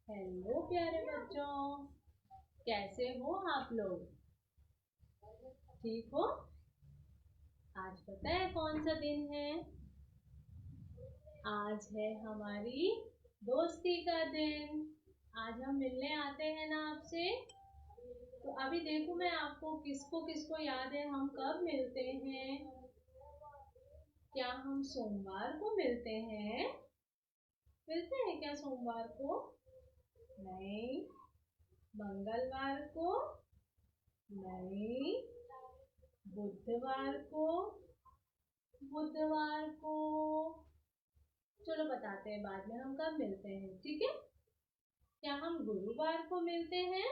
Hello प्यारे बच्चों, कैसे हो आप लोग? ठीक हो? आज पता है कौन सा दिन है? आज है हमारी दोस्ती का दिन। आज हम मिलने आते हैं ना आपसे। तो अभी देखो मैं आपको किसको किसको याद है, हम कब मिलते हैं? क्या हम सोमवार को मिलते हैं? मिलते हैं क्या सोमवार को? नहीं। मंगलवार को? नहीं। बुधवार को? बुधवार को? चलो बताते हैं बाद में हम कब मिलते हैं, ठीक है? क्या हम गुरुवार को मिलते हैं?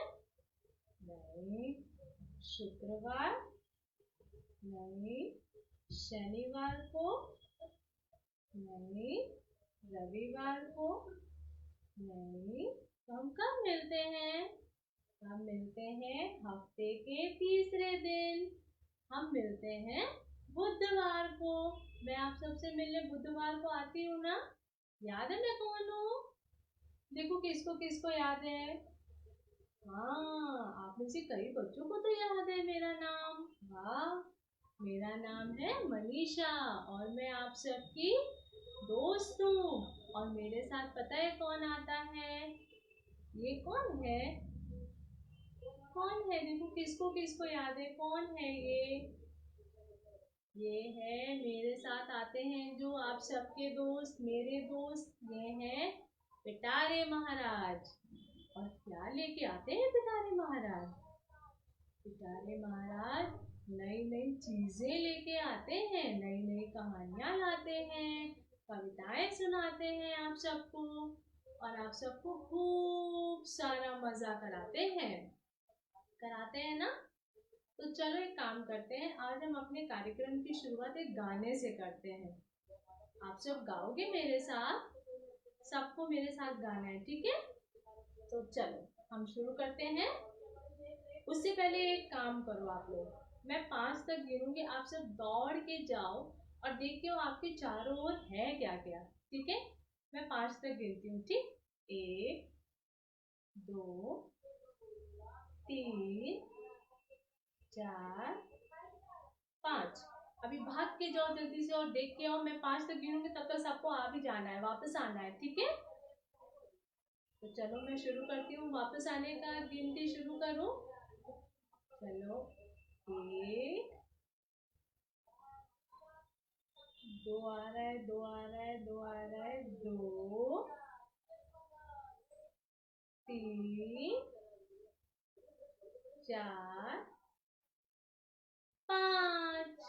नहीं। शुक्रवार? नहीं। शनिवार को? नहीं। रविवार को? नहीं। तो हम कब मिलते हैं? हम मिलते हैं हफ्ते के तीसरे दिन। हम मिलते हैं बुधवार को। मैं आप सबसे मिलने बुधवार को आती हूँ ना? याद है मैं कौन हूँ? देखो किसको किसको याद है। हाँ, आप में से कई बच्चों को तो याद है मेरा नाम। वाह, मेरा नाम है मनीषा और मैं आप सबकी दोस्त हूँ। और मेरे साथ पता है कौन आता है? ये कौन है? कौन है? देखो किसको किसको याद है, कौन है ये? ये है, मेरे साथ आते हैं जो आप सबके दोस्त, मेरे दोस्त, ये हैं पिटारे महाराज। और क्या लेके आते हैं पिटारे महाराज? पिटारे महाराज नई नई चीजें लेके आते हैं, नई नई कहानियां लाते हैं, कविताएं सुनाते हैं आप सबको और आप सबको खूब सारा मजा कराते हैं ना? तो चलो एक काम करते हैं, आज हम अपने कार्यक्रम की शुरुआत एक गाने से करते हैं। आप सब गाओगे मेरे साथ? सबको मेरे साथ गाना है, ठीक है? तो चलो हम शुरू करते हैं। उससे पहले एक काम करो आप लोग, मैं 5 तक गिनूंगी, आप सब दौड़ के जाओ और देखिए आपके चारों ओर है क्या क्या, ठीक है? मैं 5 तक गिनती हूँ, ठीक? 1, 2, 3, 4, 5। अभी भाग के जाओ जल्दी से और देख के आओ, मैं 5 तक गिनूंगी तब तक सबको आ भी जाना है, वापस आना है, ठीक है? तो चलो मैं शुरू करती हूँ, वापस आने का गिनती शुरू करूँ। चलो, 1, 2 आ रहा है, 2 आ रहा है, 2 आ रहा है, 2, 3, 4, 5।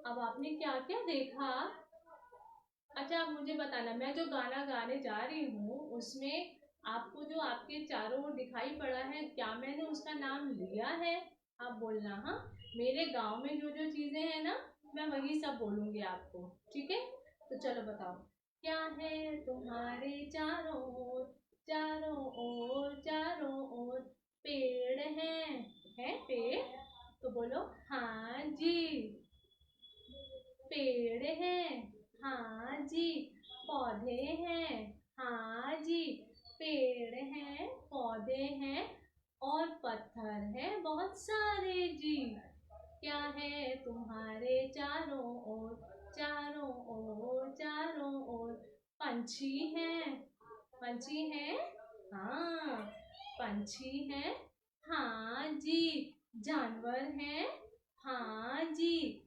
अब आपने क्या क्या देखा? अच्छा, आप मुझे बताना, मैं जो गाना गाने जा रही हूँ उसमें आपको जो आपके चारों ओर दिखाई पड़ा है, क्या मैंने उसका नाम लिया है? आप बोलना, हाँ। मेरे गांव में जो जो चीजें हैं ना, मैं वही सब बोलूंगी आपको, ठीक है? तो चलो बताओ, क्या है तुम्हारे चारों ओर? चारों ओर, चारों ओर पेड़ है पेड़? तो बोलो हाँ जी। पेड़ है? हाँ जी। पौधे हैं? हाँ जी। पेड़ हैं, पौधे हैं और पत्थर हैं बहुत सारे जी। क्या है तुम्हारे चारों ओर? चारों ओर, चारों ओर पंछी हैं? पंछी हैं? हाँ, पंछी हैं? हाँ जी। जानवर हैं? हाँ जी।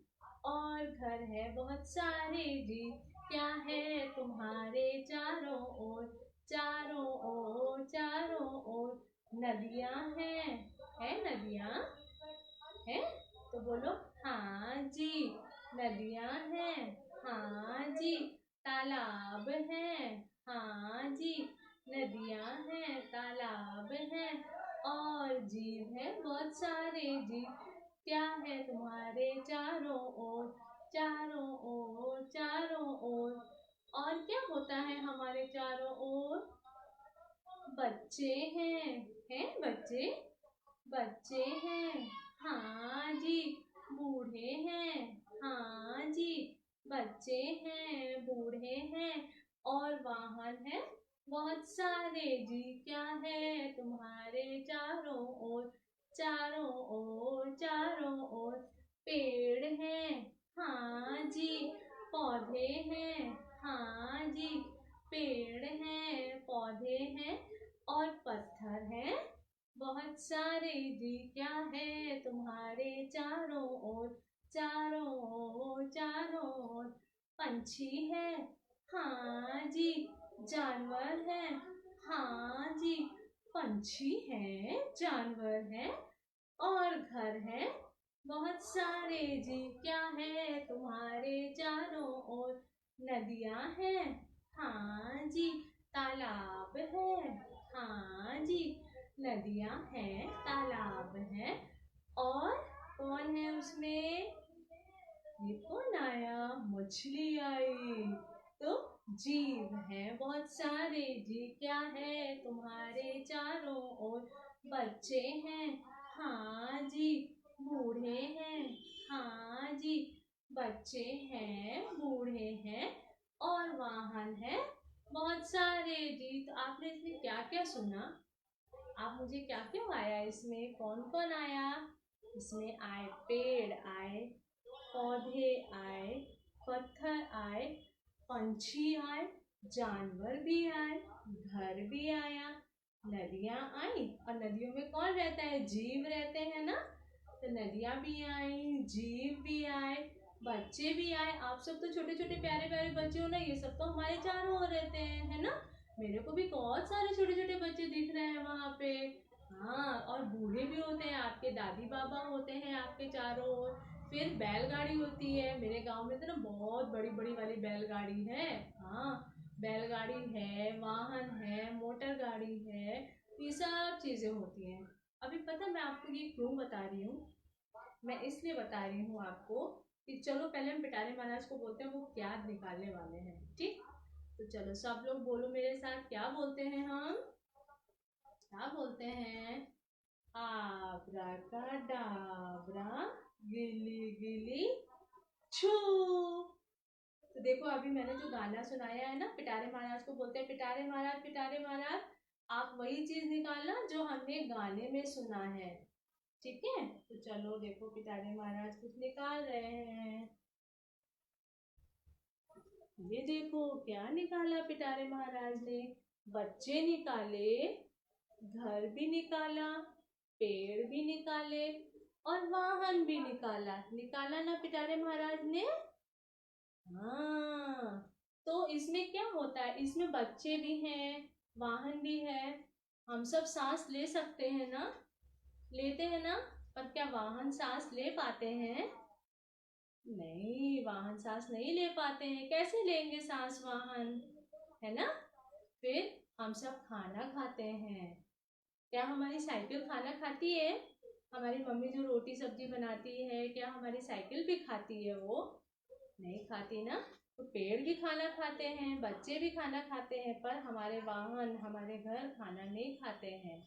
और घर है बहुत सारे जी। क्या है तुम्हारे चारों ओर? चारों ओर, चारों ओर नदियां हैं? है नदियां? है? तो बोलो हाँ जी। नदियां हैं? हाँ जी। तालाब हैं? हाँ जी। नदियां हैं, तालाब हैं और जीव है बहुत सारे जीव। क्या है तुम्हारे चारों ओर? चारों ओर, चारों ओर और क्या होता है हमारे चारों ओर? बच्चे हैं बच्चे? बच्चे हैं? हाँ जी। बूढ़े हैं? हाँ जी। बच्चे हैं, बूढ़े हैं और वाहन है? बहुत सारे जीव क्या है तुम्हारे चारों ओर, चारों ओर चारों ओर। पेड़ हैं, हाँ जी, पौधे हैं, हाँ जी, पेड़ हैं, पौधे हैं और पत्थर हैं। बहुत सारे जीव क्या है तुम्हारे चारों ओर, चारों ओर चारों ओर। पंछी है, हाँ जी, जानवर है, हाँ जी, पंछी है, जानवर है और घर है। बहुत सारे जीव क्या है तुम्हारे चारों ओर। नदियां हैं, हाँ जी, तालाब है, हाँ जी, नदियां हैं, तालाब है और कौन है उसमें? ये कौन आया? मछली आई। तो जीव है, बहुत सारे जीव क्या है तुम्हारे चारों ओर। बच्चे हैं, हाँ जी, बूढ़े हैं, हाँ जी, बच्चे हैं, बूढ़े हैं और वाहन है। बहुत सारे जीव। तो आपने इसमें क्या क्या सुना? आप मुझे क्या क्या आया इसमें? कौन कौन आया? इसमें आए पेड़ आए, पौधे आए, पत्थर आए, पंछी आए, जानवर भी आए, घर भी आया, नदियां आई और नदियों में कौन रहता है? जीव रहते हैं ना। तो नदियां भी आई, जीव भी आए, बच्चे भी आए। आप सब तो छोटे छोटे प्यारे प्यारे बच्चे हो ना, ये सब तो हमारे चारों ओर रहते हैं, है ना। मेरे को भी बहुत सारे छोटे छोटे बच्चे दिख रहे हैं वहां पे। हाँ, और बूढ़े भी होते हैं, आपके दादी बाबा होते हैं आपके चारों ओर। फिर बैलगाड़ी होती है, मेरे गांव में तो ना बहुत बड़ी बड़ी वाली बैलगाड़ी है। हाँ, बैलगाड़ी है, वाहन है, मोटर गाड़ी है, ये सब चीजें होती हैं। अभी पता मैं आपको ये क्यों बता रही हूँ? मैं इसलिए बता रही हूँ आपको कि चलो पहले हम पिटारे महाराज को बोलते हैं वो क्या निकालने वाले हैं, ठीक। तो चलो सब लोग बोलो मेरे साथ, क्या बोलते हैं हम? क्या बोलते हैं? आब्राकाडाब्रा, गिली गिली छू। तो देखो अभी मैंने जो गाना सुनाया है ना, पिटारे महाराज को बोलते हैं पिटारे महाराज, पिटारे महाराज। आप वही चीज निकालना जो हमने गाने में सुना है, ठीक है। तो चलो देखो पिटारे महाराज कुछ निकाल रहे हैं। ये देखो क्या निकाला पिटारे महाराज ने। बच्चे निकाले, घर भी निकाला, पेड़ भी निकाले और वाहन भी निकाला। निकाला ना पिटारे महाराज ने? हाँ। तो इसमें क्या होता है? इसमें बच्चे भी हैं, वाहन भी है। हम सब सांस ले सकते हैं ना? लेते हैं ना? पर क्या वाहन सांस ले पाते हैं? नहीं, वाहन सांस नहीं ले पाते हैं। कैसे लेंगे सांस वाहन, है ना। फिर हम सब खाना खाते हैं। क्या हमारी साइकिल खाना खाती है? हमारी मम्मी जो रोटी सब्जी बनाती है, क्या हमारी साइकिल भी खाती है? वो नहीं खाती ना। तो पेड़ भी खाना खाते हैं, बच्चे भी खाना खाते हैं, पर हमारे वाहन, हमारे घर खाना नहीं खाते हैं।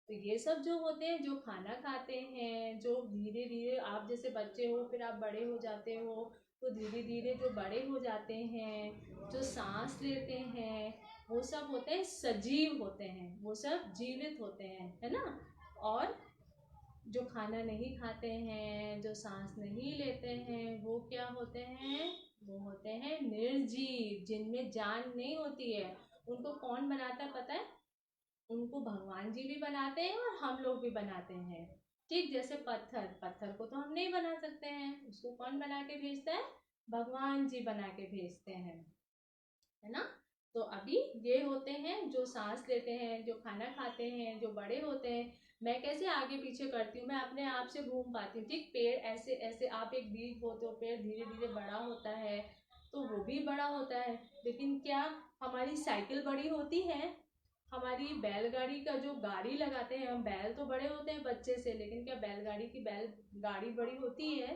तो ये सब जो होते हैं, जो खाना खाते हैं, जो धीरे धीरे आप जैसे बच्चे हो फिर आप बड़े हो जाते हो, तो धीरे धीरे जो बड़े हो जाते हैं, जो सांस लेते हैं, वो सब होते हैं सजीव होते हैं, वो सब जीवित होते हैं, है ना। और जो खाना नहीं खाते हैं, जो सांस नहीं लेते हैं, वो क्या होते हैं? वो होते हैं निर्जीव, जिनमें जान नहीं होती है। उनको कौन बनाता है पता है? उनको भगवान जी भी बनाते हैं और हम लोग भी बनाते हैं, ठीक। जैसे पत्थर, पत्थर को तो हम नहीं बना सकते हैं, उसको कौन बना के भेजता है? भगवान जी बना के भेजते हैं, है ना। तो अभी ये होते हैं जो सांस लेते हैं, जो खाना खाते हैं, जो बड़े होते हैं। मैं कैसे आगे पीछे करती हूँ, मैं अपने आप से घूम पाती हूँ, ठीक। पेड़ ऐसे ऐसे, आप एक बीज बोते हो, पेड़ धीरे धीरे बड़ा होता है, तो वो भी बड़ा होता है। लेकिन क्या हमारी साइकिल बड़ी होती है? हमारी बैलगाड़ी का जो गाड़ी लगाते हैं हम, बैल तो बड़े होते हैं बच्चे से, लेकिन क्या बैलगाड़ी की बैल गाड़ी बड़ी होती है?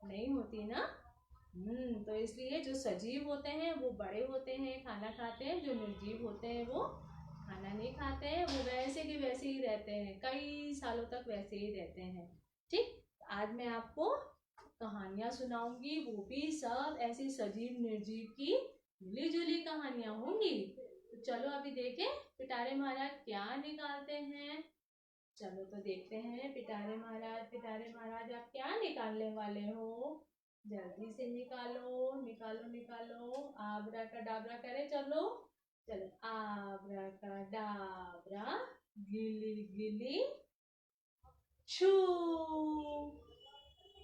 नहीं होती ना। तो इसलिए जो सजीव होते हैं वो बड़े होते हैं, खाना खाते हैं। जो निर्जीव होते हैं वो खाना नहीं खाते हैं, वो वैसे के वैसे ही रहते हैं, कई सालों तक वैसे ही रहते हैं, ठीक। आज मैं आपको कहानियां सुनाऊंगी, वो भी सब ऐसी सजीव निर्जीव की मिली जुली कहानियां होंगी। तो चलो अभी देखें पिटारे महाराज क्या निकालते हैं। चलो तो देखते हैं पिटारे महाराज आप क्या निकालने वाले हो। जल्दी से निकालो निकालो निकालो। आबरा का डाबरा करे चलो। चलो आबरा का डाबरा गिली गिली छू।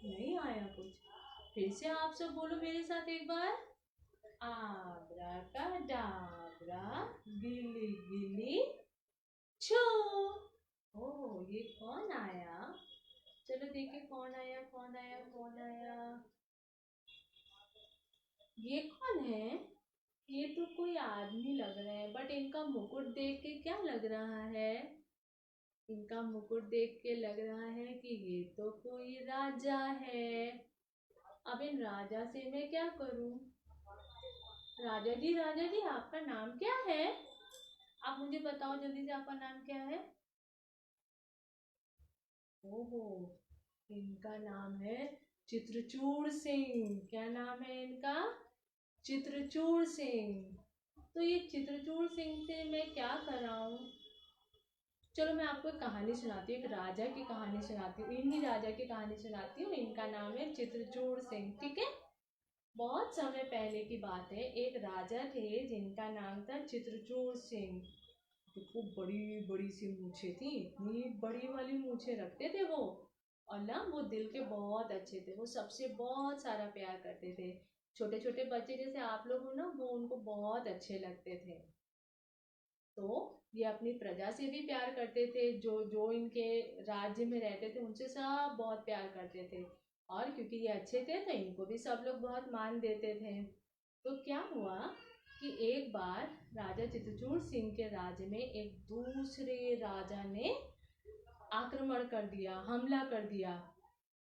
नहीं आया कुछ। फिर से आप सब बोलो मेरे साथ एक बार। आबरा का डाबरा गिली गिली छू। ओह ये कौन आया। चलो देखिए कौन आया कौन आया कौन आया। ये कौन है। ये तो कोई आदमी लग रहे हैं बट इनका मुकुट देख के क्या लग रहा है। इनका मुकुट देख के लग रहा है कि ये तो कोई राजा है। अब इन राजा से मैं क्या करूं। राजा जी आपका नाम क्या है। आप मुझे बताओ जल्दी से आपका नाम क्या है। ओहो इनका नाम है चित्रचूड़ सिंह। क्या नाम है इनका। चित्रचूड़ सिंह। तो ये चित्रचूड़ सिंह से मैं क्या कर रहा हूँ। चलो मैं आपको एक कहानी सुनाती हूँ। एक राजा की कहानी सुनाती हूँ। इन्हीं राजा की कहानी सुनाती हूँ। इनका नाम है चित्रचूड़ सिंह। ठीक है। बहुत समय पहले की बात है। एक राजा थे जिनका नाम था चित्रचूड़ सिंह। तो बड़ी बड़ी सी मूछें थी। इतनी बड़ी वाली मूछें रखते थे वो। और ना वो दिल के बहुत अच्छे थे। वो सबसे बहुत सारा प्यार करते थे। छोटे छोटे बच्चे जैसे आप लोग हो ना वो उनको बहुत अच्छे लगते थे। तो ये अपनी प्रजा से भी प्यार करते थे। जो जो इनके राज्य में रहते थे उनसे सब बहुत प्यार करते थे। और क्योंकि ये अच्छे थे तो इनको भी सब लोग बहुत मान देते थे। तो क्या हुआ कि एक बार राजा चित्रचूड़ सिंह के राज्य में एक दूसरे राजा ने आक्रमण कर दिया हमला कर दिया।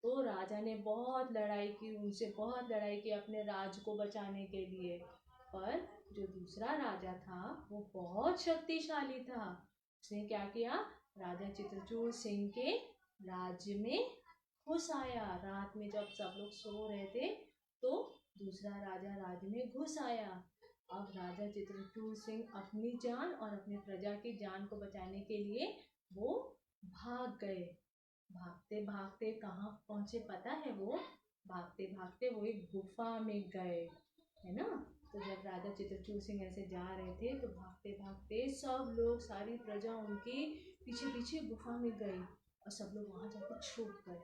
तो राजा ने बहुत लड़ाई की उनसे बहुत लड़ाई की अपने राज्य को बचाने के लिए। पर जो दूसरा राजा था वो बहुत शक्तिशाली था। उसने क्या किया। राजा चित्रचूड़ सिंह के राज्य में घुस आया। रात में जब सब लोग सो रहे थे तो दूसरा राजा राज्य में घुस आया। अब राजा चित्रचूड़ सिंह अपनी जान और अपने प्रजा की जान को बचाने के लिए वो भाग गए। भागते भागते कहाँ पहुंचे पता है वो। भागते भागते वो एक गुफा में गए। है ना। तो जब राजा चित्रचूड़ सिंह ऐसे जा रहे थे तो भागते भागते सब लोग सारी प्रजा उनकी पीछे पीछे गुफा में गई। और सब लोग वहां जाकर छुप गए।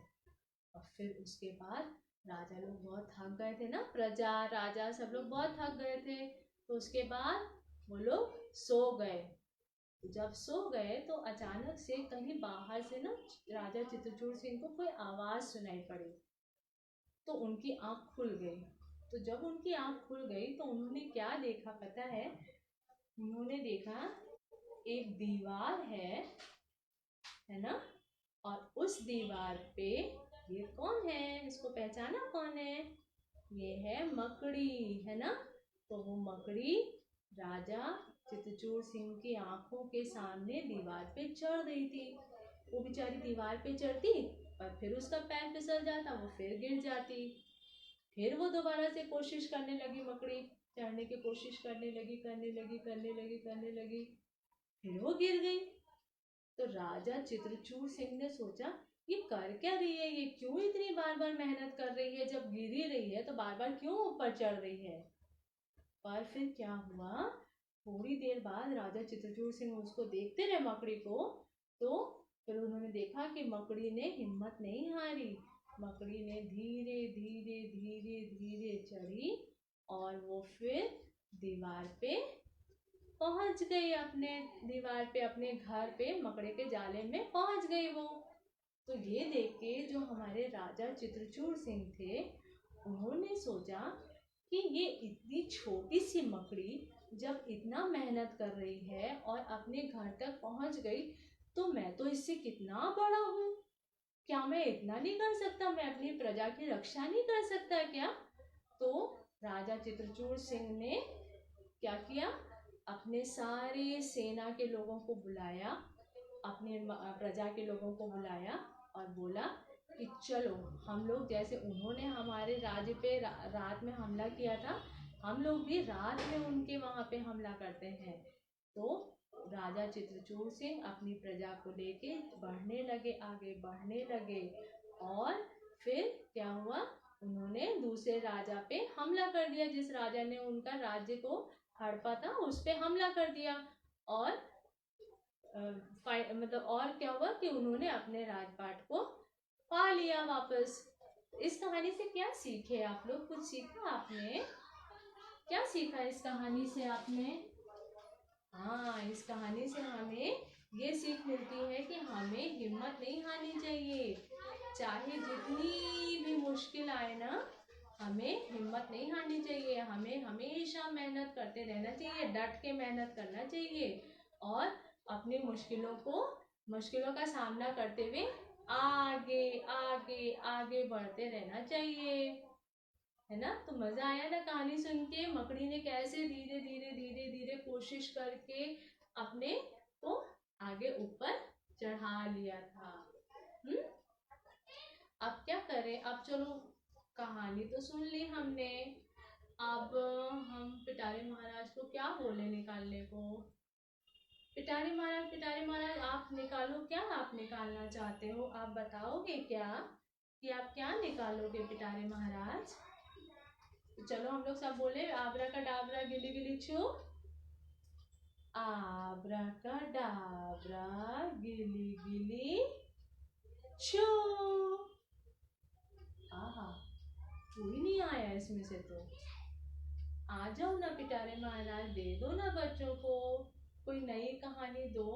और फिर उसके बाद राजा लोग बहुत थक गए थे ना। प्रजा राजा सब लोग बहुत थक गए थे। तो उसके बाद वो लोग सो गए। जब सो गए तो अचानक से कहीं बाहर से ना राजा चित्रचूड़ सिंह को कोई आवाज सुनाई पड़ी। तो उनकी आंख खुल गई। तो जब उनकी आंख खुल गई तो उन्होंने क्या देखा पता है। उन्होंने देखा एक दीवार है ना। और उस दीवार पे ये कौन है। इसको पहचाना कौन है। ये है मकड़ी। है ना। तो वो मकड़ी राजा चित्रचूड़ सिंह की आंखों के सामने दीवार पे चढ़ रही थी। वो बेचारी दीवार पे चढ़ती और फिर उसका पैर फिसल जाता वो फिर गिर जाती। फिर वो दोबारा से कोशिश करने लगी मकड़ी। चढ़ने की कोशिश करने लगी। फिर वो गिर गई। तो राजा चित्रचूड़ सिंह ने सोचा ये कर क्या रही है। ये क्यों इतनी बार बार मेहनत कर रही है। जब गिर ही रही है तो बार बार क्यों ऊपर चढ़ रही है। पर फिर क्या हुआ। थोड़ी देर बाद राजा चित्रचूड़ सिंह उसको देखते रहे मकड़ी को। तो फिर उन्होंने देखा कि मकड़ी ने हिम्मत नहीं हारी। मकड़ी ने धीरे धीरे धीरे धीरे चढ़ी। और वो फिर दीवार पे पहुंच गई। अपने दीवार पे अपने घर पे मकड़े के जाले में पहुंच गई वो। तो ये देख के जो हमारे राजा चित्रचूड़ सिंह थे उन्होंने सोचा कि ये इतनी छोटी सी मकड़ी जब इतना मेहनत कर रही है और अपने घर तक पहुंच गई तो मैं तो इससे कितना बड़ा हूँ। क्या मैं इतना नहीं कर सकता। मैं अपनी प्रजा की रक्षा नहीं कर सकता क्या। तो राजा चित्रचूड़ सिंह ने क्या किया। अपने सारे सेना के लोगों को बुलाया। अपने प्रजा के लोगों को बुलाया और बोला कि चलो हम लोग जैसे उन्होंने हमारे राज्य पे रात में हमला किया था हम लोग भी रात में उनके वहां पे हमला करते हैं। तो राजा चित्रचूड़ सिंह अपनी प्रजा को लेके बढ़ने लगे, आगे बढ़ने लगे। और फिर क्या हुआ, उन्होंने दूसरे राजा पे हमला कर दिया। जिस राजा ने उनका राज्य को हड़पा था उस पे हमला कर दिया। और मतलब और क्या हुआ कि उन्होंने अपने राजपाट को पा लिया वापस। इस कहानी से क्या सीखे आप लोग? कुछ सीखा आपने? क्या सीखा इस कहानी से आपने? हाँ, इस कहानी से हमें ये सीख मिलती है कि हमें हिम्मत नहीं हारनी चाहिए। चाहे जितनी भी मुश्किल आए ना, हमें हिम्मत नहीं हारनी चाहिए। हमें हमेशा मेहनत करते रहना चाहिए, डट के मेहनत करना चाहिए और अपनी मुश्किलों का सामना करते हुए आगे आगे आगे बढ़ते रहना चाहिए, है ना। तो मजा आया ना कहानी सुन के? मकड़ी ने कैसे धीरे धीरे धीरे धीरे कोशिश करके अपने को आगे ऊपर चढ़ा लिया था। अब क्या करें? अब चलो कहानी तो सुन ली हमने, अब हम पिटारी महाराज को क्या बोले निकालने को? पिटारी महाराज आप निकालो, क्या आप निकालना चाहते हो? आप बताओगे क्या कि आप क्या निकालोगे पिटारी महाराज? चलो हम लोग सब बोले, आबरा का डाबरा गिली गिली छू। आबरा का डाबरा गिली गिली छू। आहा, कोई नहीं आया इसमें से। तो आ जाओ ना पिटारे महाराज, दे दो ना बच्चों को कोई नई कहानी दो।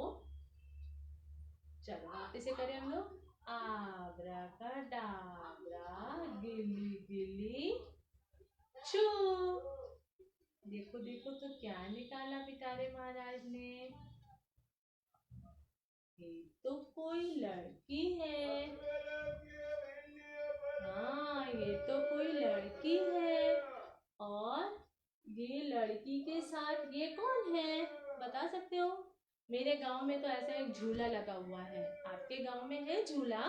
चलो वापस से करें हम लोग। आबरा का डाबरा गिली गिली छू। देखो देखो तो क्या निकाला पिटारे महाराज ने? ये तो कोई लड़की है। हाँ, ये तो कोई लड़की है। और ये लड़की के साथ ये कौन है, बता सकते हो? मेरे गांव में तो ऐसा एक झूला लगा हुआ है। आपके गांव में है झूला?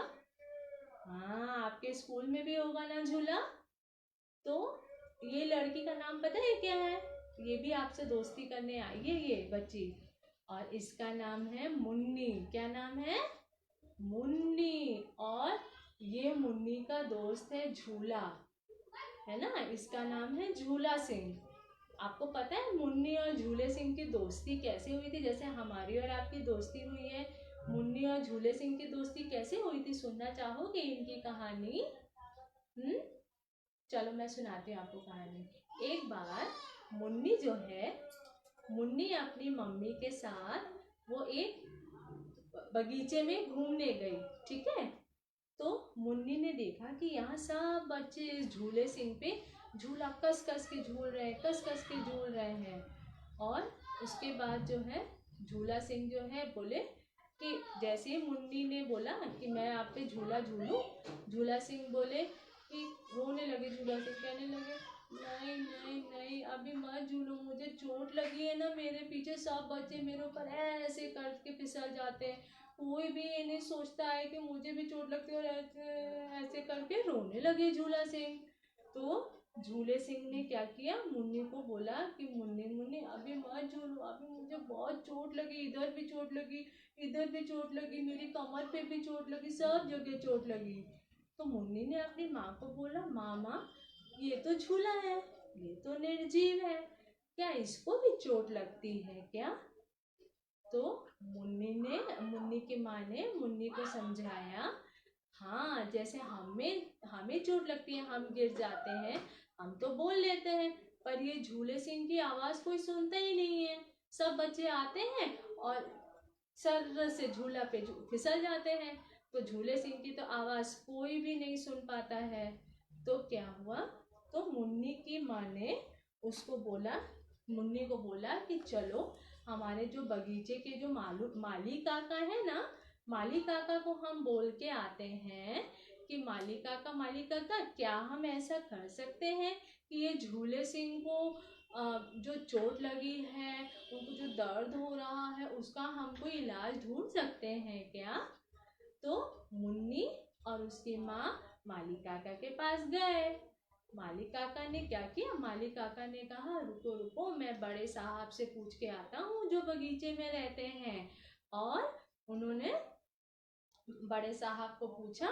हाँ, आपके स्कूल में भी होगा ना झूला। तो ये लड़की का नाम पता है क्या है? ये भी आपसे दोस्ती करने आई है ये बच्ची, और इसका नाम है मुन्नी। क्या नाम है? मुन्नी। और ये मुन्नी का दोस्त है झूला, है ना। इसका नाम है झूला सिंह। आपको पता है मुन्नी और झूले सिंह की दोस्ती कैसे हुई थी? जैसे हमारी और आपकी दोस्ती हुई है, मुन्नी और झूले सिंह की दोस्ती कैसे हुई थी? सुनना चाहोगे इनकी कहानी? चलो मैं सुनाती हूँ आपको कहानी। एक बार मुन्नी जो है, मुन्नी अपनी मम्मी के साथ वो एक बगीचे में घूमने गई, ठीक है। तो मुन्नी ने देखा कि यहाँ सब बच्चे इस झूले सिंह पे झूला कस कस के झूल रहे हैं, कस कस के झूल रहे हैं। और उसके बाद जो है झूला सिंह जो है बोले कि जैसे ही मुन्नी ने बोला कि मैं आप पे झूला झूलूं, झूला सिंह बोले कि रोने लगे। झूला सिंह कहने लगे नहीं नहीं नहीं, अभी मत झूलो, मुझे चोट लगी है ना, मेरे पीछे सब बच्चे मेरे ऊपर ऐसे करके फिसल जाते हैं। कोई भी ये नहीं सोचता है कि मुझे भी चोट लगती है। और ऐसे करके रोने लगे झूला सिंह। तो झूले सिंह ने क्या किया, मुन्नी को बोला कि मुन्नी मुन्नी अभी मत झूलो, अभी मुझे बहुत चोट लगी, इधर भी चोट लगी, इधर भी चोट लगी, मेरी कमर पे भी चोट लगी, सब जगह चोट लगी। तो मुन्नी ने अपनी माँ को बोला, माँ ये तो झूला है, ये तो निर्जीव है, क्या इसको भी चोट लगती है क्या? तो मुन्नी की माँ ने मुन्नी को समझाया, हाँ जैसे हमें चोट लगती है, हम गिर जाते हैं, हम तो बोल लेते हैं, पर ये झूले सिंह की आवाज कोई सुनता ही नहीं है। सब बच्चे आते हैं और सर से झूला पे फिसल जाते हैं, तो झूले सिंह की तो आवाज कोई भी नहीं सुन पाता है। तो क्या हुआ, तो मुन्नी की माँ ने उसको बोला, मुन्नी को बोला कि चलो हमारे जो बगीचे के जो माली काका है ना, माली काका को हम बोल के आते हैं कि माली काका क्या हम ऐसा कर सकते हैं कि ये झूले सिंह को जो चोट लगी है, उनको जो दर्द हो रहा है, उसका हम कोई इलाज ढूंढ सकते हैं क्या? तो मुन्नी और उसकी माँ माली काका के पास गए। माली काका ने क्या किया, माली काका ने कहा रुको रुको, मैं बड़े साहब से पूछ के आता हूँ जो बगीचे में रहते हैं। और उन्होंने बड़े साहब को पूछा।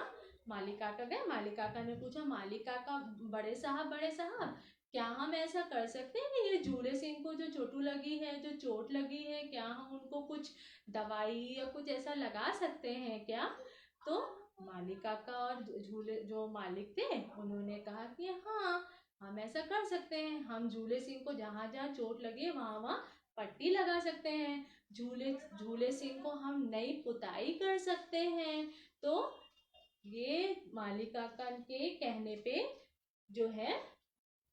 माली काका गए, माली काका ने पूछा, माली काका, बड़े साहब क्या हम ऐसा कर सकते हैं कि ये झूले सिंह को जो चोटू लगी है, जो चोट लगी है, क्या हम उनको कुछ दवाई या कुछ ऐसा लगा सकते हैं क्या? तो माली काका और झूले जो मालिक थे उन्होंने कहा कि हाँ, हम ऐसा कर सकते हैं, हम झूले सिंह को जहाँ जहाँ चोट लगी है वहाँ वहाँ पट्टी लगा सकते हैं, झूले झूले सिंह को हम नई पुताई कर सकते हैं। तो ये माली काका के कहने पे जो है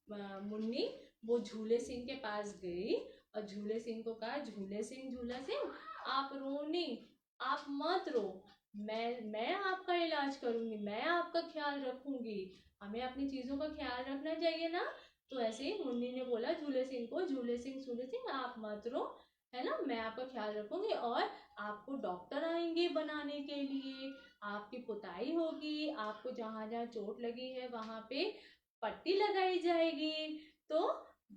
मुन्नी वो झूले सिंह के पास गई और झूले सिंह को कहा, झूले सिंह, झूला सिंह, आप रो नहीं, आप मत रो, मैं आपका इलाज करूंगी, मैं आपका ख्याल रखूंगी, हमें अपनी चीजों का ख्याल रखना चाहिए ना। तो ऐसे ही मुन्नी ने बोला झूले सिंह को, झूले सिंह आप मत रो, है ना, मैं आपका ख्याल रखूंगी और आपको डॉक्टर आएंगे बनाने के लिए, आपकी पुताई होगी, आपको जहां जहां चोट लगी है वहां पे पट्टी लगाई जाएगी। तो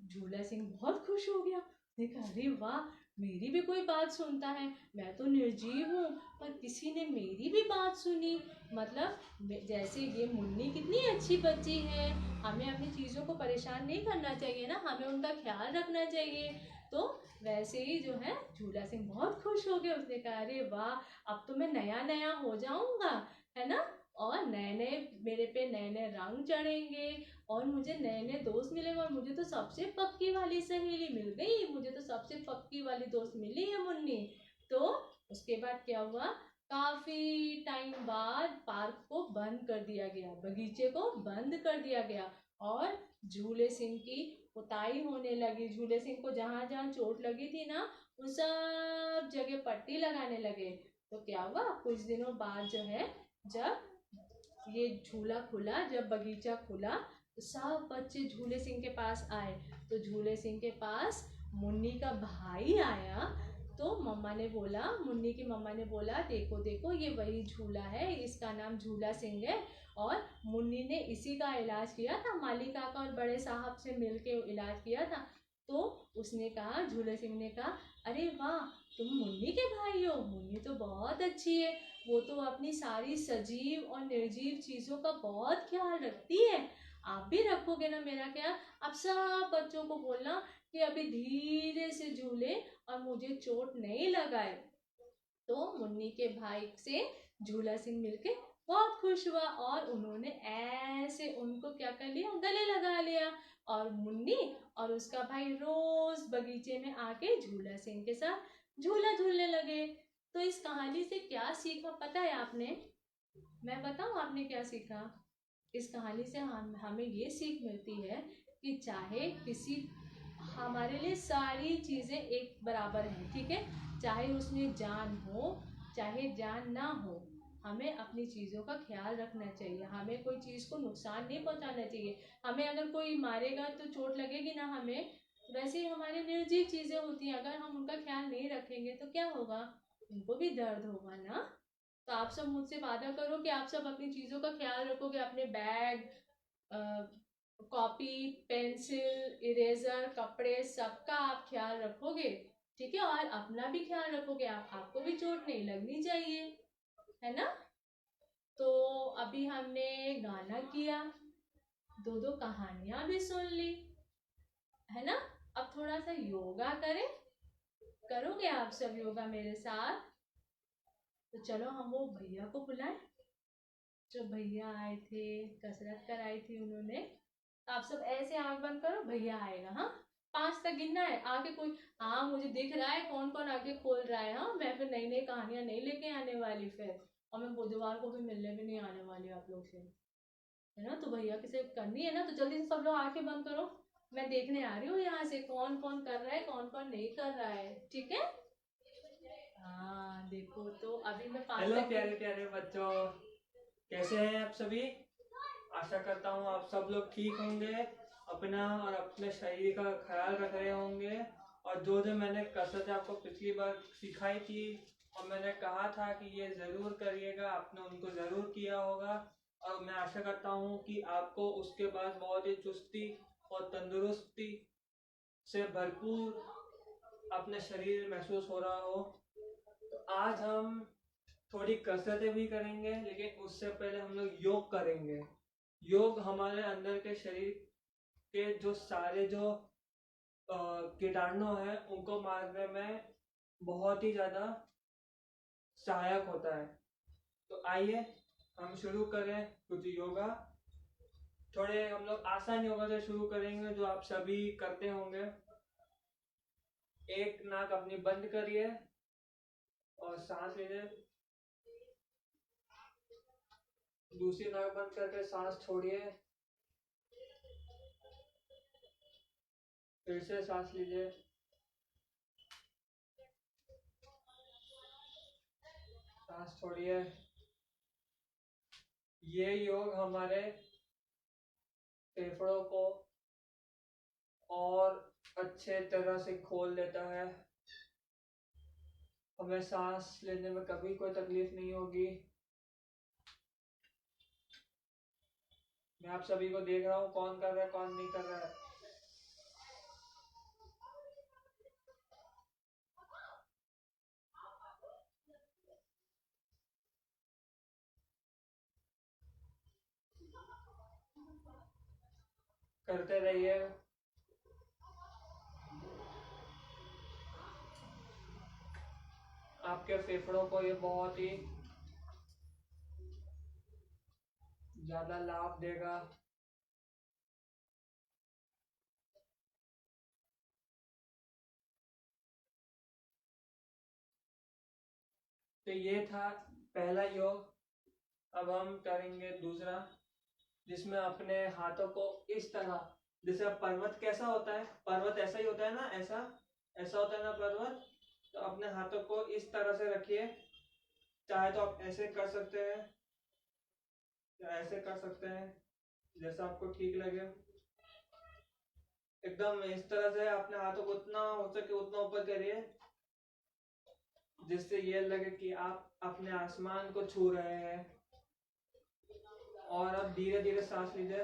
झूला सिंह बहुत खुश हो गया, देखा अरे वाह, मेरी भी कोई बात सुनता है, मैं तो निर्जीव हूँ पर किसी ने मेरी भी बात सुनी, मतलब जैसे ये मुन्नी कितनी अच्छी बच्ची है, हमें अपनी चीज़ों को परेशान नहीं करना चाहिए ना, हमें उनका ख्याल रखना चाहिए। तो वैसे ही जो है झूला सिंह बहुत खुश हो गया, उसने कहा अरे वाह, अब तो मैं नया नया हो जाऊंगा, है ना, और नए नए मेरे पे नए नए रंग चढ़ेंगे और मुझे नए नए दोस्त मिलेंगे और मुझे तो सबसे पक्की वाली सहेली मिल गई, मुझे तो सबसे पक्की वाली दोस्त मिली है मुन्नी। तो उसके बाद क्या हुआ, काफी टाइम बाद पार्क को बंद कर दिया गया, बगीचे को बंद कर दिया गया और झूले सिंह की पुताई होने लगी, झूले सिंह को जहां जहां चोट लगी थी ना उन सब जगह पट्टी लगाने लगे। तो क्या हुआ, कुछ दिनों बाद जो है, जब ये झूला खुला, जब बगीचा खुला तो सब बच्चे झूले सिंह के पास आए, तो झूले सिंह के पास मुन्नी का भाई आया। तो मम्मा ने बोला, मुन्नी की मम्मा ने बोला देखो देखो ये वही झूला है, इसका नाम झूला सिंह है और मुन्नी ने इसी का इलाज किया था, माली काका और बड़े साहब से मिलके इलाज किया था। तो उसने कहा, झूले सिंह ने कहा अरे वाह, तुम मुन्नी के भाई हो, मुन्नी तो बहुत अच्छी है, वो तो अपनी सारी सजीव और निर्जीव चीजों का बहुत ख्याल रखती है, आप भी रखोगे ना मेरा ख्याल? अब सब बच्चों को बोलना कि अभी धीरे से झूले और मुझे चोट नहीं लगाए। तो मुन्नी के भाई से झूला सिंह मिलके बहुत खुश हुआ और उन्होंने ऐसे उनको क्या कर लिया, गले लगा लिया और मुन्नी और उसका भाई रोज बगीचे में आके झूला सिंह के साथ झूला झूलने लगे। तो इस कहानी से क्या सीखा पता है आपने? मैं बताऊं आपने क्या सीखा? इस कहानी से हमें ये सीख मिलती है कि चाहे किसी, हमारे लिए सारी चीजें एक बराबर हैं, ठीक है, चाहे उसमें जान हो चाहे जान ना हो, हमें अपनी चीजों का ख्याल रखना चाहिए, हमें कोई चीज को नुकसान नहीं पहुंचाना चाहिए। हमें अगर कोई मारेगा तो चोट लगेगी ना हमें, वैसे ही हमारी निर्जीव चीजें होती हैं, अगर हम उनका ख्याल नहीं रखेंगे तो क्या होगा, उनको भी दर्द होगा ना। तो आप सब मुझसे वादा करो कि आप सब अपनी चीजों का ख्याल रखोगे, अपने बैग, कॉपी, पेंसिल, इरेजर, कपड़े, सबका आप ख्याल रखोगे, ठीक है, और अपना भी ख्याल रखोगे, आपको भी चोट नहीं लगनी चाहिए, है ना। तो अभी हमने गाना किया, दो दो कहानियां भी सुन ली, है ना। अब थोड़ा सा योगा करें, करोगे आप सब योगा मेरे साथ? तो चलो हम वो भैया को बुलाएं, जो भैया आए थे, कसरत कराई थी उन्होंने। आप सब ऐसे आंख बंद करो, भैया आएगा, हाँ, 5 तक गिनना है, आगे कोई, हाँ मुझे दिख रहा है कौन कौन आगे खोल रहा है, हाँ, मैं फिर नई नई कहानियां नहीं लेके आने वाली फिर, और मैं बुधवार को भी मिलने भी नहीं आने वाली आप लोग से, है ना। तो भैया किसे करनी है ना, तो जल्दी से सब लोग आंखें बंद करो, मैं देखने आ रही हूँ यहाँ से कौन कौन कर रहा है कौन कौन नहीं कर रहा है, ठीक है। हाँ देखो, तो अभी मैं 5 हेलो तक प्यारे प्यारे बच्चों, कैसे हैं आप सभी? आशा करता हूँ आप सब लोग ठीक होंगे, अपना और अपने शरीर का ख्याल रख रहे होंगे। और जो जो मैंने कसरत आपको पिछली बार सिखाई थी और मैंने कहा था कि ये ज़रूर करिएगा, आपने उनको ज़रूर किया होगा। और मैं आशा करता हूँ कि आपको उसके बाद बहुत ही चुस्ती और तंदुरुस्ती से भरपूर अपने शरीर महसूस हो रहा हो। तो आज हम थोड़ी कसरतें भी करेंगे, लेकिन उससे पहले हम लोग योग करेंगे। योग हमारे अंदर के शरीर के जो सारे जो कीटाणु हैं उनको मारने में बहुत ही ज़्यादा सहायक होता है। तो आइए हम शुरू करें कुछ योगा। थोड़े हम लोग आसान योगा से शुरू करेंगे जो आप सभी करते होंगे। एक नाक अपनी बंद करिए और सांस लीजिए, दूसरी नाक बंद करके सांस छोड़िए, फिर से सांस लीजिए, सांस छोड़िए। ये योग हमारे फेफड़ों को और अच्छे तरह से खोल देता है। हमें सांस लेने में कभी कोई तकलीफ नहीं होगी। मैं आप सभी को देख रहा हूँ कौन कर रहा है कौन नहीं कर रहा है। करते रहिए। आपके फेफड़ों को ये बहुत ही ज्यादा लाभ देगा। तो ये था पहला योग। अब हम करेंगे दूसरा, जिसमें अपने हाथों को इस तरह, जैसे पर्वत कैसा होता है, पर्वत ऐसा ही होता है ना, ऐसा ऐसा होता है ना पर्वत। तो अपने हाथों को इस तरह से रखिए। चाहे तो आप ऐसे कर सकते हैं या ऐसे कर सकते हैं, जैसा आपको ठीक लगे। एकदम इस तरह से अपने हाथों को उतना हो सके उतना ऊपर करिए, जिससे ये लगे कि आप अपने आसमान को छू रहे हैं। और अब धीरे धीरे सांस लीजिए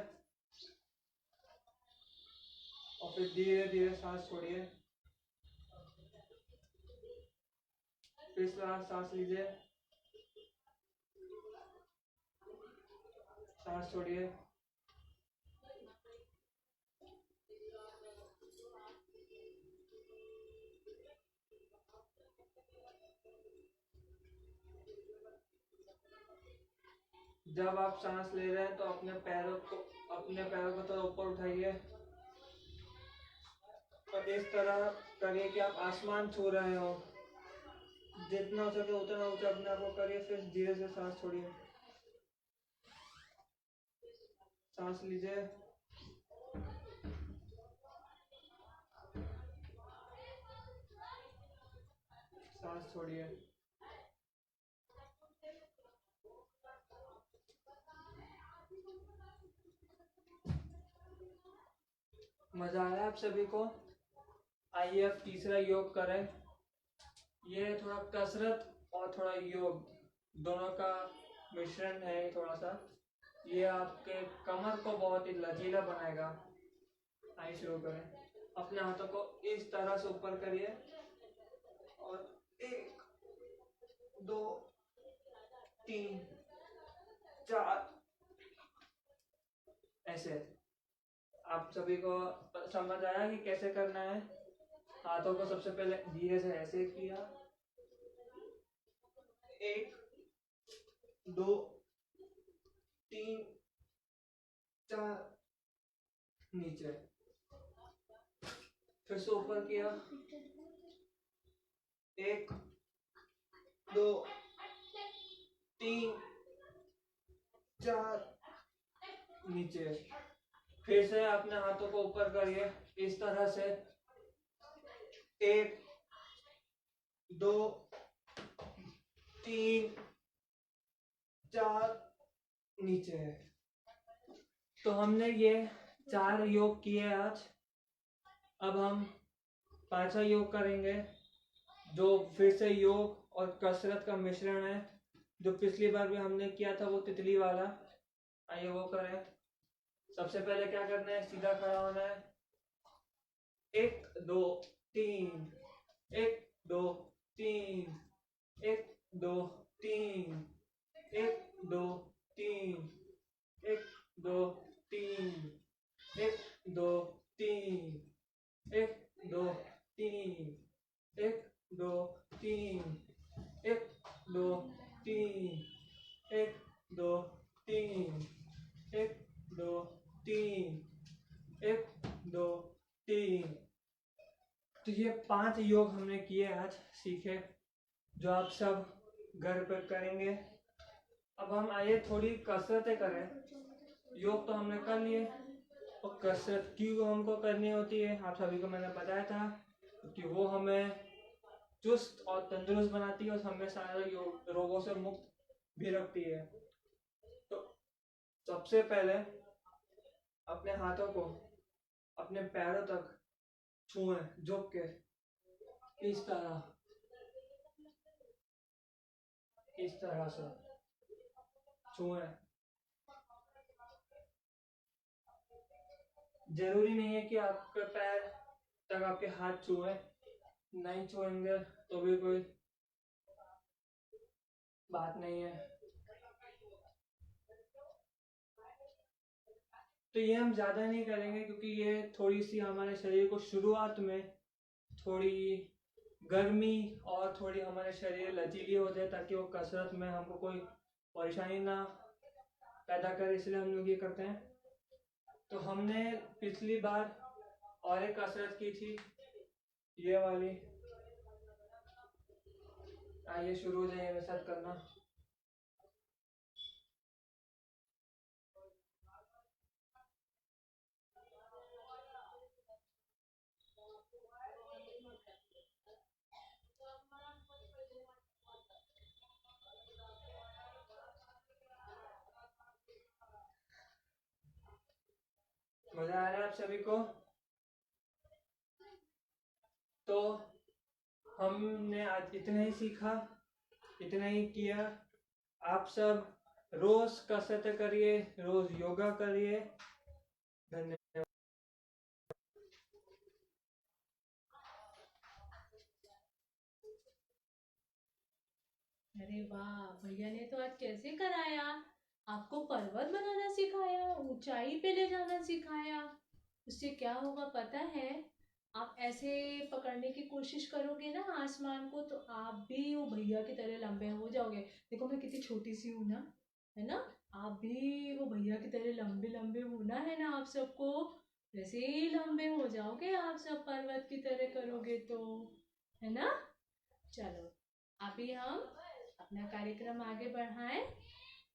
और फिर धीरे धीरे सांस छोड़िए। फिर सांस लीजिए, सांस छोड़िए। जब आप सांस ले रहे हैं तो अपने पैरों को थोड़ा ऊपर उठाइए और इस तरह करिए कि आप आसमान छू रहे हो। जितना हो सके उतना ऊंचा अपने आप को करिए। फिर धीरे से सांस छोड़िए, सांस लीजिए, सांस छोड़िए। मजा आया आप सभी को? आइए अब तीसरा योग करें। ये थोड़ा कसरत और थोड़ा योग दोनों का मिश्रण है थोड़ा सा। ये आपके कमर को बहुत ही लचीला बनाएगा। आइए शुरू करें। अपने हाथों को इस तरह से ऊपर करिए और 1 2 3 4 ऐसे। आप सभी को समझ आया कि कैसे करना है? हाथों को सबसे पहले धीरे से ऐसे किया, 1 2 3 4 नीचे, फिर से ऊपर किया, 1 2 3 4 नीचे। फिर से अपने हाथों को ऊपर करिए इस तरह से, 1 2 3 4 नीचे। तो हमने ये 4 योग किए आज। अब हम 5वां योग करेंगे, जो फिर से योग और कसरत का मिश्रण है। जो पिछली बार भी हमने किया था वो तितली वाला, आइए वो करें। सबसे पहले क्या करना है, सीधा खड़ा होना है। 1 2 3, 1 2 3, 1 2 3, 1 2 3, 1 2 3, 1 2 3, 1 2 3, 1 2 3, 1 2 3, 1 2 3, 1 2 3, 1 2 3। तो ये 5 योग हमने किए, आज सीखे, जो आप सब घर पर करेंगे। अब हम आइए थोड़ी कसरतें करें। योग तो हमने कर लिए, और कसरत क्यों हमको करनी होती है आप सभी को मैंने बताया था, क्योंकि वो हमें चुस्त और तंदुरुस्त बनाती है और हमें सारे रोगों से मुक्त भी रखती है। तो सबसे पहले अपने हाथों को अपने पैरों तक छुएं, झुक के, इस तरह से छुएं। जरूरी नहीं है कि आपके पैर तक आपके हाथ छुए, नहीं छुएंगे तो भी कोई बात नहीं है। तो ये हम ज्यादा नहीं करेंगे, क्योंकि ये थोड़ी सी हमारे शरीर को शुरुआत में थोड़ी गर्मी और थोड़ी हमारे शरीर लचीली हो जाए, ताकि वो कसरत में हमको कोई परेशानी ना पैदा करे, इसलिए हम लोग ये करते हैं। तो हमने पिछली बार और एक कसरत की थी, ये वाली। आइए शुरू हो जाइए मेरे साथ करना। मजा आ रहा है आप सभी को? तो हमने आज इतना ही सीखा, इतना ही किया। आप सब रोज कसरत करिए, रोज योगा करिए। धन्यवाद। अरे वाह, भैया ने तो आज कैसे कराया, आपको पर्वत बनाना सिखाया, ऊंचाई पे ले जाना सिखाया। उससे क्या होगा पता है, आप ऐसे पकड़ने की कोशिश करोगे ना आसमान को, तो आप भी वो भैया की तरह लंबे हो जाओगे। देखो मैं कितनी छोटी सी हूँ ना, है ना? आप भी वो भैया की तरह लंबे लंबे होना है ना आप सबको, वैसे ही लंबे हो जाओगे आप सब पर्वत की तरह करोगे तो, है ना? चलो अभी हम अपना कार्यक्रम आगे बढ़ाएं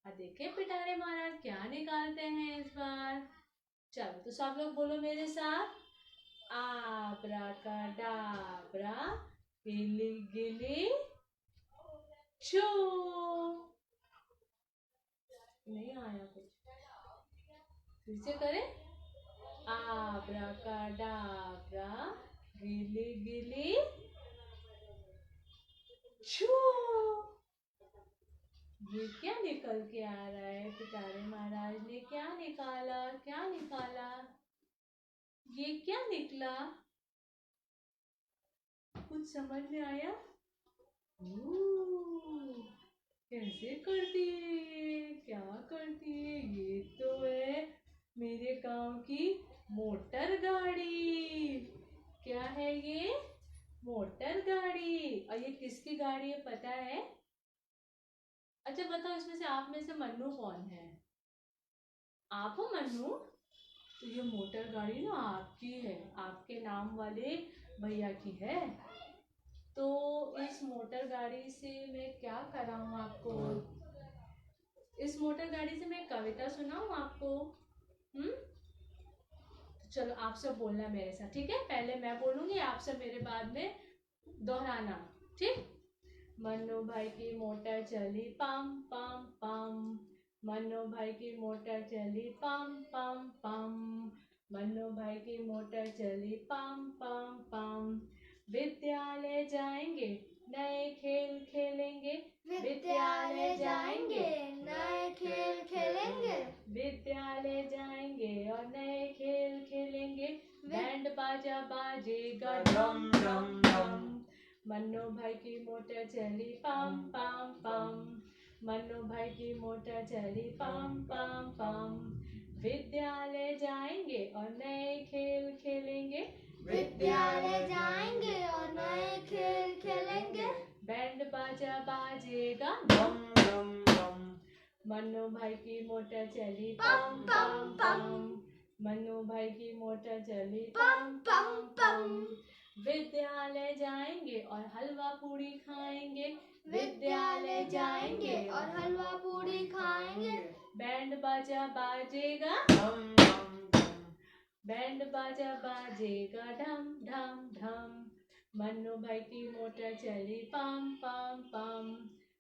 और देखें पिटारे महाराज क्या निकालते हैं इस बार। चलो तो सब लोग बोलो मेरे साथ, आब्राकाडाब्रा, गिली गिली छू। नहीं आया कुछ, फिर से करें। आब्राकाडाब्रा, गिली गिली छू। ये क्या निकल के आ रहा है, पिटारे महाराज ने क्या निकाला, क्या निकाला, ये क्या निकला, कुछ समझ में आया? कैसे करती है, क्या करती है? ये तो है मेरे गांव की मोटर गाड़ी। क्या है ये? मोटर गाड़ी। और ये किसकी गाड़ी है पता है? अच्छा बताओ, इसमें से आप में से मन्नू कौन है? आप हो मन्नू? तो ये मोटर गाड़ी ना आपकी है, आपके नाम वाले भैया की है। तो इस मोटर गाड़ी से मैं क्या कराऊं आपको? इस मोटर गाड़ी से मैं कविता सुनाऊं आपको? तो चलो आप सब बोलना मेरे साथ, ठीक है? पहले मैं बोलूंगी, आप सब मेरे बाद में दोहराना, ठीक? मन्नू भाई की मोटर चली पम पम पम, मन्नू भाई की मोटर चली पम पम पम, मन्नू भाई की मोटर चली पम पम पम। विद्यालय जाएंगे नए खेल खेलेंगे। विद्यालय जाएंगे, नए खेल खेलेंगे। विद्यालय जाएंगे और नए खेल खेलेंगे। बैंड बाजा बाजेगा डम डम डम। मन्नू भाई की मोटर चली पम पम पम। मन्नू भाई की मोटर चली पम पम पम। विद्यालय जाएंगे और नए खेल खेलेंगे। विद्यालय जाएंगे और नए खेल खेलेंगे। बैंड बाजा बाजेगा डम डम डम। मन्नू भाई की मोटर चली पम पम पम। मन्नू भाई की मोटर चली पम पम पम। विद्यालय जाएंगे और हलवा पूरी खाएंगे। विद्यालय जाएंगे और हलवा पूरी खाएंगे। बैंड बाजा बाजेगा डम डम डम। बैंड बाजा बाजेगा ढम ढम ढम। मन्नू भाई की मोटर चली पम पम पम।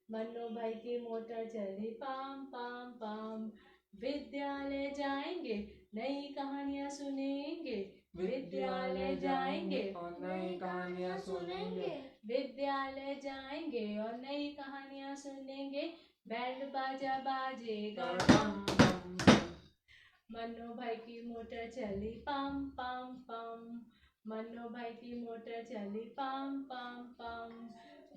मन्नू भाई की मोटर चली पम पम पम। विद्यालय जाएंगे, नई कहानियां सुनेंगे। विद्यालय जाएंगे और नई कहानियां सुनेंगे। विद्यालय जाएंगे और नई कहानियां सुनेंगे। बैंड बाजा बाजेगा डम डम डम। मन्नू भाई की मोटर चली पम पम पम। मन्नू भाई की मोटर चली पम पम पम।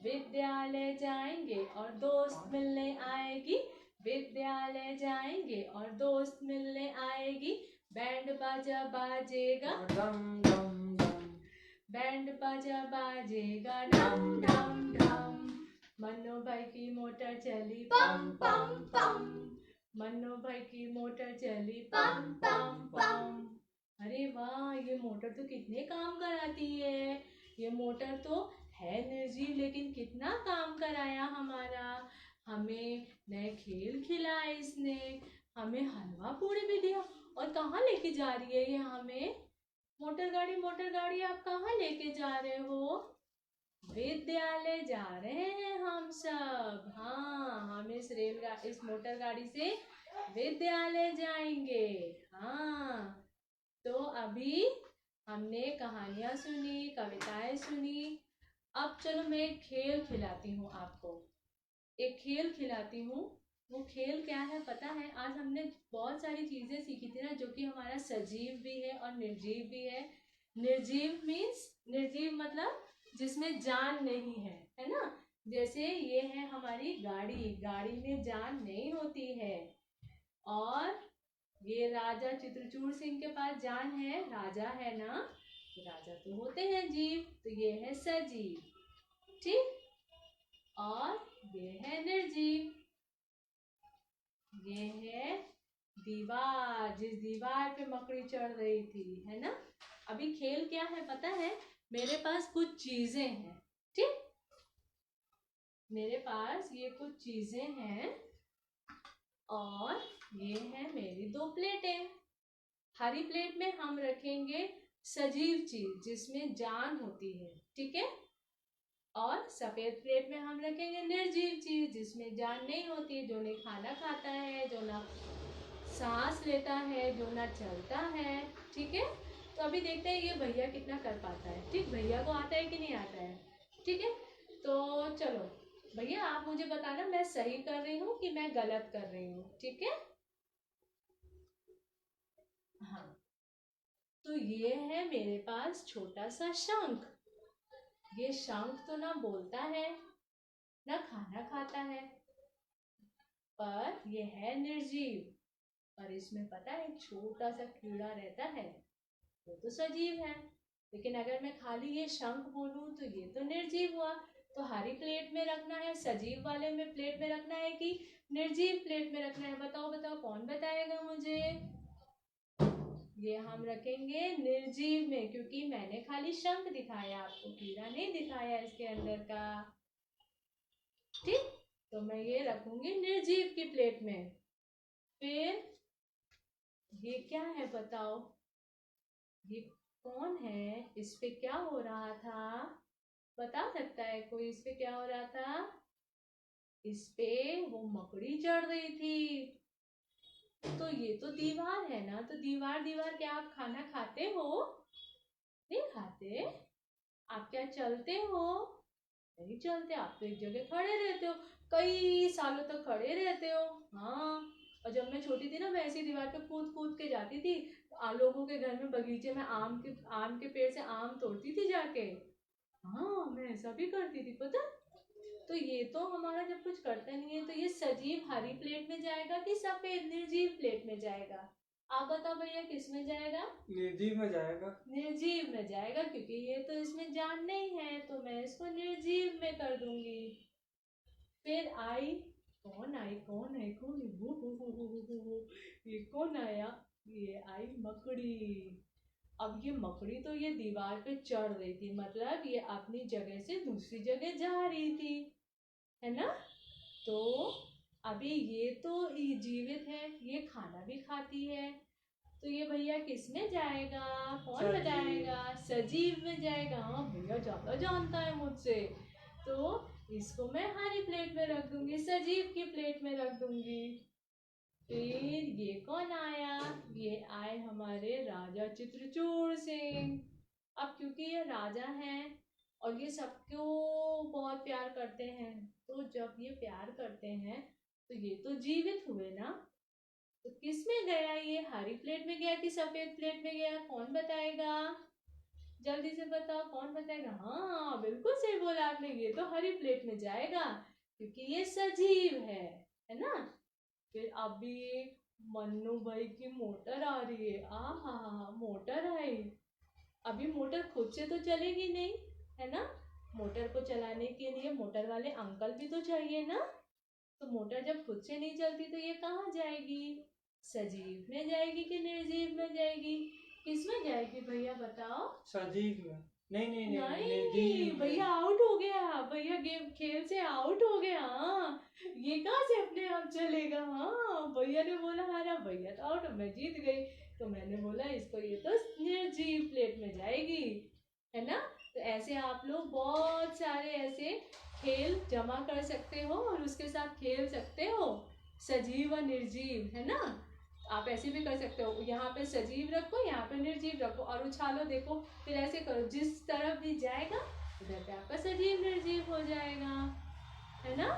विद्यालय जाएंगे और दोस्त मिलने आएगी। विद्यालय जाएंगे और दोस्त मिलने आएगी। बैंड बाजा बाजेगा डम डम डम। बैंड बाजा बाजेगा डम डम डम। मन्नू भाई की मोटर चली पम पम पम। मन्नू भाई की मोटर चली पम पम पम। अरे वाह, ये मोटर तो कितने काम कराती है। ये मोटर तो है निर्जीव लेकिन कितना काम कराया हमारा। हमें नए खेल खिलाए इसने, हमें हलवा पूरी भी दिया। और कहाँ लेके जा रही है ये हमें? मोटर गाड़ी आप कहाँ लेके जा रहे हो? विद्यालय जा रहे हैं हम सब। हाँ, हम इस मोटर गाड़ी से विद्यालय जाएंगे। हाँ, तो अभी हमने कहानियां सुनी, कविताएं सुनी। अब चलो मैं एक खेल खिलाती हूँ आपको। एक खेल खिलाती हूँ। वो खेल क्या है पता है? आज हमने बहुत सारी चीजें सीखी थी ना, जो कि हमारा सजीव भी है और निर्जीव भी है। निर्जीव मतलब जिसमें जान नहीं है ना। जैसे ये है हमारी गाड़ी, गाड़ी में जान नहीं होती है। और ये राजा चित्रचूड़ सिंह के पास जान है, राजा है ना। राजा तो होते हैं जीव, तो ये है सजीव, ठीक। और ये है निर्जीव, ये है दीवार, जिस दीवार पे मकड़ी चढ़ रही थी, है ना। अभी खेल क्या है पता है? मेरे पास कुछ चीजें हैं, ठीक। मेरे पास ये कुछ चीजें हैं और ये है मेरी 2 प्लेटें। हरी प्लेट में हम रखेंगे सजीव चीज जिसमें जान होती है, ठीक है। और सफेद प्लेट में हम रखेंगे निर्जीव चीज जिसमें जान नहीं होती है, जो नहीं खाना खाता है, जो ना सांस लेता है, जो ना चलता है, ठीक है। तो अभी देखते हैं ये भैया कितना कर पाता है, ठीक। भैया को आता है कि नहीं आता है, ठीक है। तो चलो भैया, आप मुझे बताना मैं सही कर रही हूँ कि मैं गलत कर रही हूँ, ठीक है। हाँ, तो ये है मेरे पास छोटा सा शंख। ये शंख तो ना बोलता है ना खाना खाता है, पर ये है निर्जीव। और इसमें पता है एक छोटा सा कीड़ा रहता है, वो तो सजीव है। लेकिन अगर मैं खाली ये शंख बोलूं तो ये तो निर्जीव हुआ। तो हरी प्लेट में रखना है, सजीव वाले में प्लेट में रखना है कि निर्जीव प्लेट में रखना है? बताओ बताओ, कौन बताएगा मुझे? ये हम रखेंगे निर्जीव में, क्योंकि मैंने खाली शंख दिखाया, आपको कीड़ा नहीं दिखाया इसके अंदर का, ठीक। तो मैं ये रखूंगी निर्जीव की प्लेट में। फिर ये क्या है बताओ? ये कौन है? इस पे क्या हो रहा था? बता सकता है कोई इस पे क्या हो रहा था? इस पे वो मकड़ी चढ़ रही थी। तो ये तो दीवार है ना, तो दीवार क्या आप खाना खाते हो? नहीं खाते। आप क्या चलते हो? नहीं चलते, आप तो एक जगह खड़े रहते हो, कई सालों तक खड़े रहते हो। हाँ, और जब मैं छोटी थी ना, मैं ऐसी दीवार पे कूद कूद के जाती थी, लोगों के घर में बगीचे में आम के पेड़ से आम तोड़ती थी जाके। हाँ, मैं ऐसा भी करती थी पता। तो ये तो हमारा जब कुछ करता नहीं है, तो ये सजीव हरी प्लेट में जाएगा कि सफेद निर्जीव प्लेट में जाएगा? आप बताओ भैया, किस में जाएगा? निर्जीव में जाएगा। निर्जीव में जाएगा, क्योंकि ये तो इसमें जान नहीं है, तो मैं इसको निर्जीव में कर दूंगी। फिर आई, कौन आई, कौन है, कौन है? हो, ये कौन आया? ये आई मकड़ी। अब ये मकड़ी तो ये दीवार पे चढ़ रही थी, मतलब ये अपनी जगह से दूसरी जगह जा रही थी, है ना? तो अभी ये तो ये जीवित है, ये खाना भी खाती है, तो ये भैया किस में जाएगा? कौन सजीव। बताएगा? सजीव में जाएगा। हाँ भैया ज्यादा जानता है मुझसे। तो इसको मैं हरी प्लेट में रख दूंगी, सजीव की प्लेट में रख दूंगी। फिर ये कौन आया? ये आए हमारे राजा चित्रचूड़ सिंह। अब क्योंकि ये राजा हैं और ये सबको बहुत प्यार करते हैं, तो जब ये प्यार करते हैं तो ये तो जीवित हुए ना। तो किस में गया ये? हरी प्लेट में गया कि सफेद प्लेट में गया? कौन बताएगा? जल्दी से बताओ, कौन बताएगा? हाँ बिल्कुल सही बोला आपने, ये तो हरी प्लेट में जाएगा क्योंकि ये सजीव है ना? फिर अभी मन्नू भाई की मोटर आ रही है। हा, मोटर आई। अभी मोटर खुद से तो चलेगी नहीं, है ना? मोटर को चलाने के लिए मोटर वाले अंकल भी तो चाहिए ना। तो मोटर जब खुद से नहीं चलती तो ये कहाँ जाएगी? सजीव में जाएगी कि निर्जीव में जाएगी? किस में जाएगी भैया बताओ? सजीव में। नहीं नहीं नहीं, नहीं निर्जीव में। भैया आउट हो गया, भैया गेम खेल से आउट हो गया। हाँ, ये कहाँ से अपने आप चलेगा? हाँ, भैया ने बोला हारा, भैया तो आउट, मैं जीत गई। तो मैंने बोला इसको ये तो निर्जीव प्लेट में जाएगी, है ना? तो ऐसे आप लोग बहुत सारे ऐसे खेल जमा कर सकते हो और उसके साथ खेल सकते हो, सजीव और निर्जीव, है ना? आप ऐसे भी कर सकते हो, यहाँ पे सजीव रखो, यहाँ पे निर्जीव रखो और उछालो, देखो फिर ऐसे करो, जिस तरफ भी जाएगा उधर पे आपका सजीव निर्जीव हो जाएगा, है ना?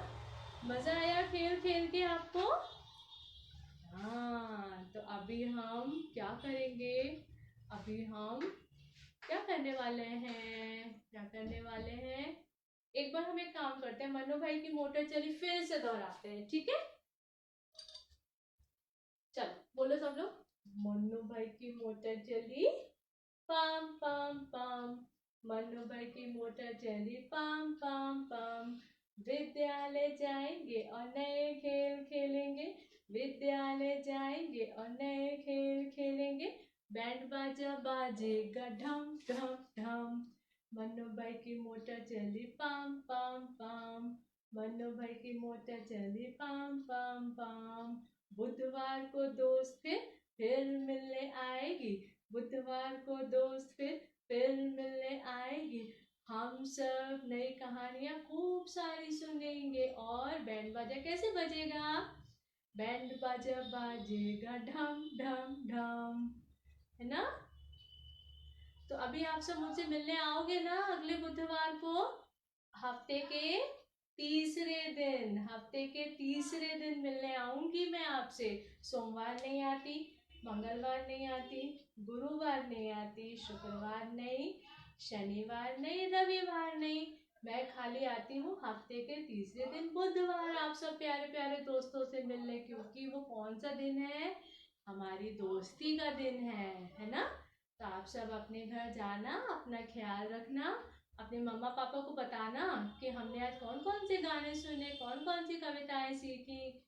मजा आया खेल खेल के आपको? हाँ, तो अभी हम क्या करेंगे? अभी हम क्या करने वाले हैं? क्या करने वाले हैं? एक बार हम एक काम करते हैं, मन्नू भाई की मोटर चली फिर से दोहराते हैं, ठीक है? चलो बोलो सब लोग, मन्नू भाई की मोटर चली पम पम पम, मन्नू भाई की मोटर चली पम पम पम, विद्यालय जाएंगे और नए खेल खेलेंगे, विद्यालय जाएंगे और नए खेल खेलेंगे, बैंड बाजा बाजेगा ढम ढम ढम, मन्नू भाई की मोटर चली पम पम पम, मन्नू भाई की मोटर चली पम पम पम, बुधवार को दोस्त फिर मिलने आएगी, बुधवार को दोस्त फिर मिलने आएगी, हम सब नई कहानियां खूब सारी सुनेंगे, और बैंड बाजा कैसे बजेगा? बैंड बाजा बाजेगा ढम ढम ढम, है ना? तो अभी आप सब मुझसे मिलने आओगे ना अगले बुधवार को? हफ्ते के तीसरे दिन मिलने आऊंगी मैं आपसे। सोमवार नहीं आती, मंगलवार नहीं आती, गुरुवार नहीं आती, शुक्रवार नहीं, शनिवार नहीं, रविवार नहीं, मैं खाली आती हूँ हफ्ते के तीसरे दिन बुधवार, आप सब प्यारे प्यारे दोस्तों से मिलने, क्योंकि वो कौन सा दिन है? हमारी दोस्ती का दिन है ना? तो आप सब अपने घर जाना, अपना ख्याल रखना, अपने मम्मा पापा को बताना कि हमने आज कौन कौन से गाने सुने, कौन कौन सी कविताएं सीखी,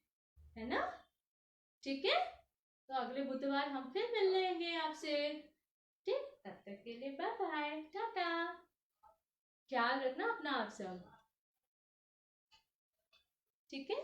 है ना? ठीक है, तो अगले बुधवार हम फिर मिल लेंगे आपसे। ठीक, तब तक के लिए बाय बाय, टाटा। ख्याल रखना अपना आप सब, ठीक है?